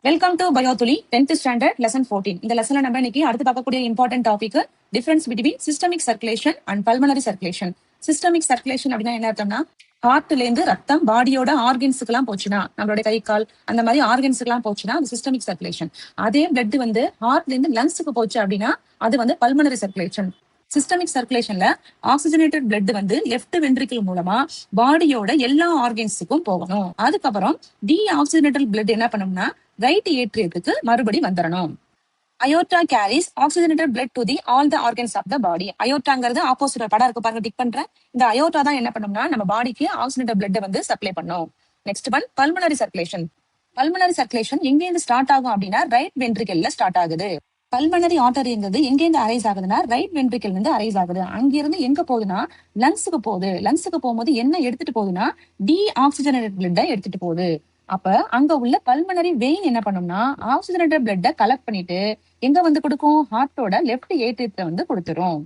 Welcome to பயோதுளி 10th standard lesson 14. இந்த லெசன்ல நம்ம இன்னைக்கு அடுத்து பார்க்கக்கூடிய important topic difference between systemic circulation and pulmonary circulation. Systemic circulation அப்படின்னா என்ன அர்த்தம்னா, ஹார்ட்ல இருந்து ரத்தம் பாடியோட ஆர்கன்ஸுக்கு எல்லாம் போச்சுன்னா, நம்மளோட கை கால் அந்த மாதிரி ஆர்கன்ஸுக்கு எல்லாம் போச்சுன்னா அது சிஸ்டமிக் சர்க்குலேஷன். அதே பிளட் வந்து ஹார்ட்ல இருந்து லங்ஸுக்கு போச்சு அப்படின்னா அது வந்து பல்மனரி சர்க்குலேஷன். சிஸ்டமிக் சர்க்குலேஷன்ல ஆக்சிஜனேட்டட் பிளட் வந்து லெஃப்ட் வென்ட்ரிக்கிள் மூலமா பாடியோட எல்லா ஆர்கன்ஸுக்கும் போகணும். அதுக்கப்புறம் டி ஆக்சிஜனேட்டட் பிளட் என்ன பண்ணும்னா ரைட் ஏட்ரியத்துக்கு மறுபடி வந்துடணும். Aorta carries oxygenated blood to the all the organs of the body. அயோர்டாங்கிறது ஆப்போசிட் படம் இருக்கு பாருங்க, டிக் பண்றேன். இந்த அயோர்டா தான் என்ன பண்ணும்னா நம்ம பாடிக்கு ஆக்சிஜனேட்டட் பிளட் வந்து சப்ளை பண்ணும். Next one pulmonary circulation. Pulmonary circulation எங்கேருந்து ஸ்டார்ட் ஆகும் அப்படின்னா ரைட் வென்ட்ரிக்கல்ல ஸ்டார்ட் ஆகுது. பல்மனரி ஆர்டரிங்கிறது எங்கேருந்து அரைஸ் ஆகுதுன்னா ரைட் வென்ட்ரிக்கல் இருந்து அரைஸ் ஆகுது. அங்கிருந்து எங்க போகுதுன்னா லங்ஸுக்கு போகுது. லங்ஸுக்கு போகும்போது என்ன எடுத்துட்டு போகுதுன்னா டி ஆக்சிஜனேட்டட் பிளட்டை எடுத்துட்டு போகுது. அப்ப அங்க உள்ள பல்மனரி வெயின் என்ன பண்ணும்னா ஆக்சிஜனேட்டட் பிளட்டை கலெக்ட் பண்ணிட்டு எங்க வந்து கொடுக்கும், ஹார்ட்டோட லெஃப்ட் ஏட்ரியத்தை வந்து கொடுத்துரும்.